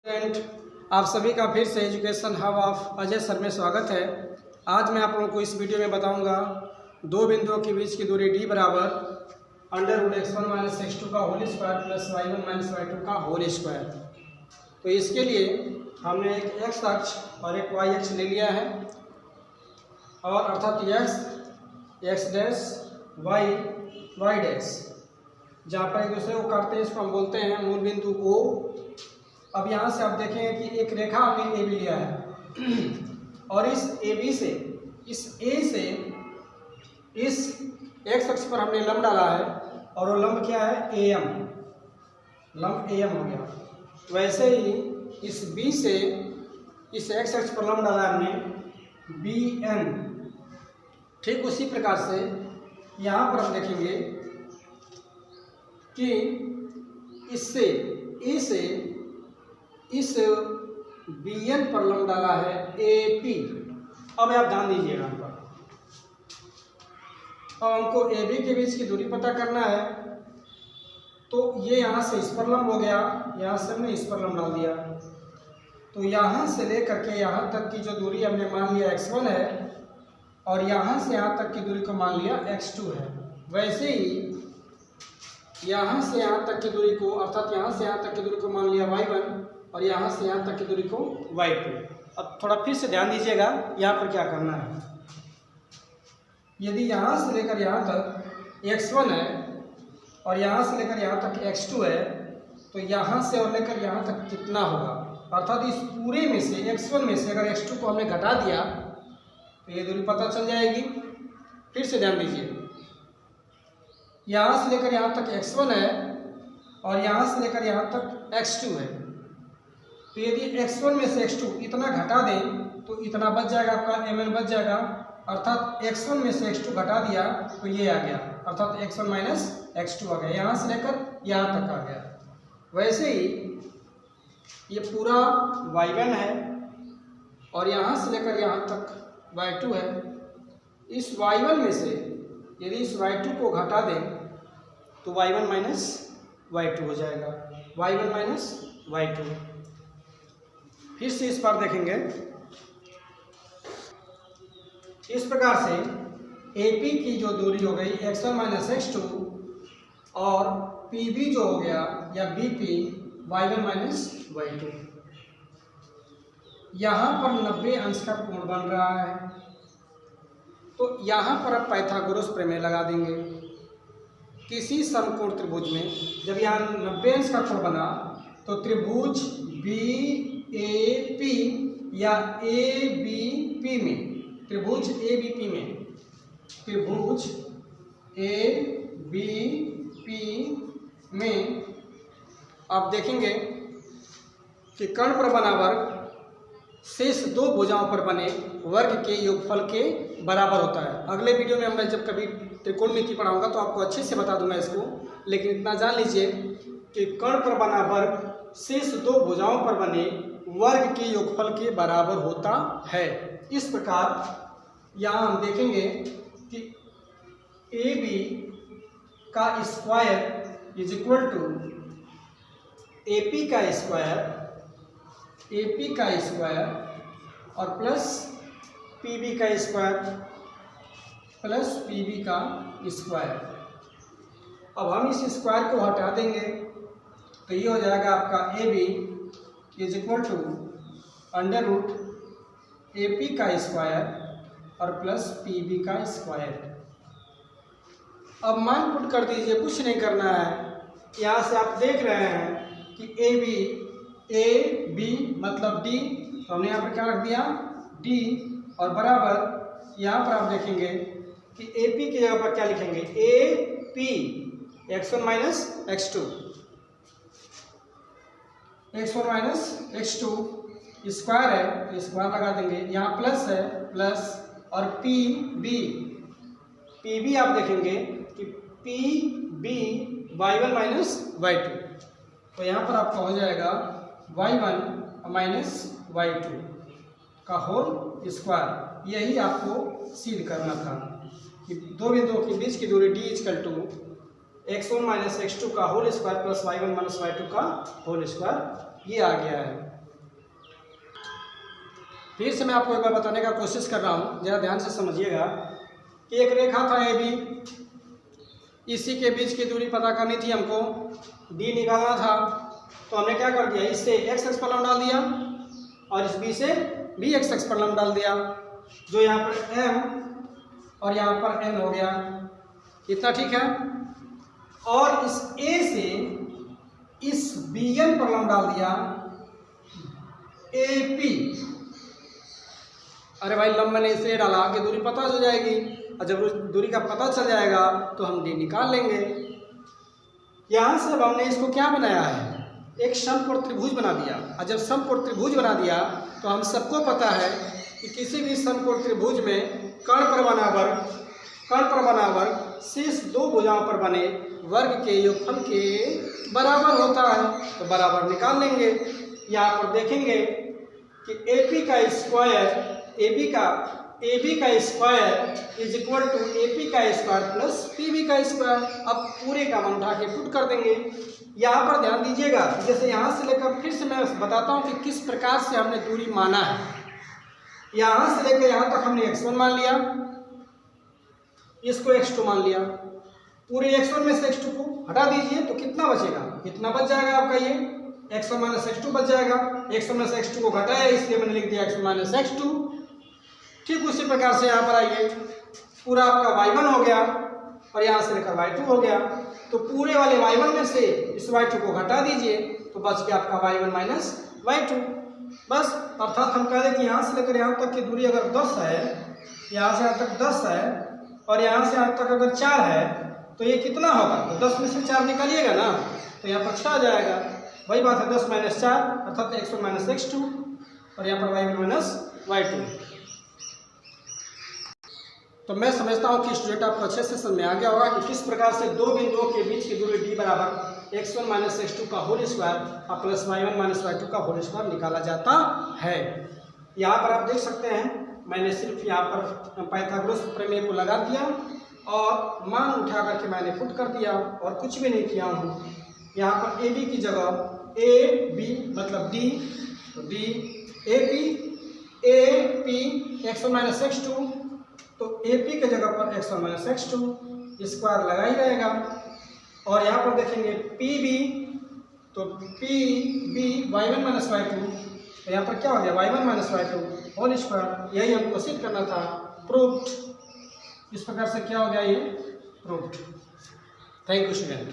Student, आप सभी का फिर से education hub of Ajay sir में स्वागत है। आज मैं आप लोगों को इस वीडियो में बताऊंगा दो बिंदुओं के बीच की दूरी d बराबर √x1 - x2 का whole square plus y1 - y2 का होल स्क्वायर। तो इसके लिए हमने एक x अक्ष और एक y अक्ष ले लिया है, और अर्थात x dash y y dash, जहाँ पर एक दूसरे को काटते हैं इसको हम बोलते हैं मूल बिंदु O। अब यहाँ से आप देखेंगे कि एक रेखा हमने AB लिया है और इस AB से इस A से इस x अक्ष पर हमने लंब डाला है, और वो लंब क्या है? AM, लंब AM हो गया। वैसे ही इस B से इस x अक्ष पर लंब डाला है हमने BN। ठीक उसी प्रकार से यहाँ पर हम देखेंगे कि इससे A से इस BN पर लंब डाला है AP। अब आप ध्यान दीजिएगा यहाँ पर, अब हमको AB के बीच की दूरी पता करना है। तो ये यहाँ से इस पर लंब हो गया, यहाँ से हमने इस पर लंब डाल दिया। तो यहाँ से लेकर के यहाँ तक की जो दूरी हमने मान लिया x1 है, और यहाँ से यहाँ तक की दूरी को मान लिया x2 है। वैसे ही यहाँ से यहाँ तक की दूरी को, अर्थात यहाँ से यहाँ तक की दूरी को मान लिया y1, और यहाँ से यहाँ तक की दूरी को y2। अब थोड़ा फिर से ध्यान दीजिएगा यहाँ पर क्या करना है। यदि यहाँ से लेकर यहाँ तक x1 है और यहाँ से लेकर यहाँ तक x2 है, तो यहाँ से और लेकर यहाँ तक कितना होगा? अर्थात इस पूरे में से x1 में से अगर x2 को हमने घटा दिया तो ये दूरी पता चल जाएगी। फिर से ध्यान दीजिए, यहाँ से लेकर यहाँ तक x1 है और यहाँ से लेकर यहाँ तक x2 है। तो यदि x1 में से x2 इतना घटा दें तो इतना बच जाएगा, आपका mn बच जाएगा। अर्थात x1 में से x2 घटा दिया तो ये आ गया, अर्थात x1 - x2 आ गया, यहाँ से लेकर यहाँ तक आ गया। वैसे ही ये पूरा y1 है और यहाँ से लेकर यहाँ तक y2 है। इस y1 में से यदि इस y2 को घटा दें तो y1 - y2 हो जाएगा, y1 - y2। फिर से इस बार देखेंगे, इस प्रकार से AP की जो दूरी हो गई x1 - x2, और PB जो हो गया या BP y1 - y2। यहाँ पर 90 अंश का कोण बन रहा है, तो यहाँ पर आप पाइथागोरस प्रमेय लगा देंगे। किसी समकोण त्रिभुज में जब यहाँ 90 अंश का कोण बना तो त्रिभुज BAP या ABP में, त्रिभुज ABP में, त्रिभुज ABP में आप देखेंगे कि कर्ण पर बना वर्ग शेष दो भुजाओं पर बने वर्ग के योगफल के बराबर होता है। अगले वीडियो में मैं जब कभी त्रिकोणमिति पढ़ाऊंगा तो आपको अच्छे से बता दूंगा इसको, लेकिन इतना जान लीजिए कि कर्ण पर बना वर्ग शेष दो भुजाओं पर बने वर्ग के योगफल के बराबर होता है। इस प्रकार यहाँ हम देखेंगे कि AB का square is equal to AP का स्क्वायर और प्लस PB का स्क्वायर प्लस PB का स्क्वायर। अब हम इस स्क्वायर को हटा देंगे तो ये हो जाएगा आपका AB is equal to √AP का स्क्वायर और प्लस PB का स्क्वायर। अब मान पुट कर दीजिए, कुछ नहीं करना है। यहाँ से आप देख रहे हैं कि AB मतलब D, तो हमने यहाँ पर क्या रख दिया D, और बराबर यहाँ पर आप देखेंगे कि AP की जगह पर क्या लिखेंगे? AP x1 - x2, x1 - x2 square है, स्क्वायर लगा देंगे। यहाँ प्लस है, प्लस, और PB आप देखेंगे कि PB y1 - y2, तो यहाँ पर आपका हो जाएगा y1 - y2 का होल स्क्वायर। यही आपको सिद्ध करना था कि दो बिंदुओं के बीच की दूरी D = x1 - x2 का whole square plus y1 - y2 का होल स्क्वायर, ये आ गया है। फिर से मैं आपको एक बार बताने का कोशिश कर रहा हूँ, ज़रा ध्यान से समझिएगा कि एक रेखा था ए बी, इसी के बीच की दूरी पता करनी थी हमको, डी निकालना था। तो हमने क्या कर दिया, इससे एक्स एक्स पर लंब डाल दिया और इस बी से बी एक्स एक्स पर लंब डाल दिया, जो यहाँ पर एम और यहाँ पर एन हो गया। इतना ठीक है। और इस ए से इस बी एन पर लंब डाल दिया ए पी। अरे भाई लंब मैंने इसलिए डाला कि दूरी पता चल जाएगी, और जब दूरी का पता चल जाएगा तो हम डी निकाल लेंगे। यहाँ से अब हमने इसको क्या बनाया है, एक समकोण त्रिभुज बना दिया। और जब समकोण त्रिभुज बना दिया तो हम सबको पता है कि किसी भी समकोण त्रिभुज में कर्ण पर बना वर्ग शीर्ष दो भुजाओं पर बने वर्ग के योगफल के बराबर होता है। तो बराबर निकाल लेंगे। यहाँ पर देखेंगे कि AP का square is equal to AP का स्क्वायर प्लस PB का स्क्वायर। अब पूरे का मान उठा के पुट कर देंगे। यहाँ पर ध्यान दीजिएगा, जैसे यहाँ से लेकर फिर से मैं बताता हूँ कि किस प्रकार से हमने दूरी माना है। यहाँ से लेकर यहाँ तक हमने x1 मान लिया, इसको x2 मान लिया। पूरे x1 में से x2 को हटा दीजिए तो कितना बचेगा, कितना बच जाएगा आपका, ये x1 माइनस x2 बच जाएगा। x1 में से x2 को घटाया इसलिए मैंने लिख दिया x1 माइनस x2। ठीक उसी प्रकार से यहाँ पर आइए, पूरा आपका y1 हो गया और यहाँ से लेकर y2 हो गया। तो पूरे वाले y1 में से इस y2 को घटा दीजिए तो बच गया आपका y1 माइनस y2। बस, अर्थात हम कह दें कि यहाँ से लेकर यहाँ तक की दूरी अगर 10 है, यहाँ से यहाँ तक 10 है और यहाँ से यहाँ तक अगर 4 है तो ये कितना होगा, तो 10 में से 4 निकालिएगा ना तो यहाँ पर 6 आ जाएगा। वही बात है, 10 माइनस 4 अर्थात x1 माइनस x2 और यहाँ पर y1 माइनस y2। तो मैं समझता हूँ कि स्टूडेंट आपको अच्छे से समझ में आ गया होगा कि किस प्रकार से दो बिंदुओं के बीच की दूरी d बराबर x1 माइनस x2 का होल स्क्वायर और प्लस y1 माइनस y2 का होल स्क्वायर निकाला जाता है। यहाँ पर आप देख सकते हैं, मैंने सिर्फ यहाँ पर पाइथागोरस प्रमेय को लगा दिया और मान उठा करके मैंने पुट कर दिया और कुछ भी नहीं किया हूँ। यहाँ पर ए बी की जगह ए बी मतलब डी, तो D A P x1 minus x2, तो ए पी के जगह पर x1 माइनस x2 स्क्वायर लगा ही रहेगा। और यहाँ पर देखेंगे पी बी, तो P B y1 minus y2, तो यहाँ पर क्या हो गया y1 minus y2 whole square. यही हमको सिद्ध करना था, प्रूव्ड। इस प्रकार से क्या हो गया, ये प्रूव्ड। Thank you student.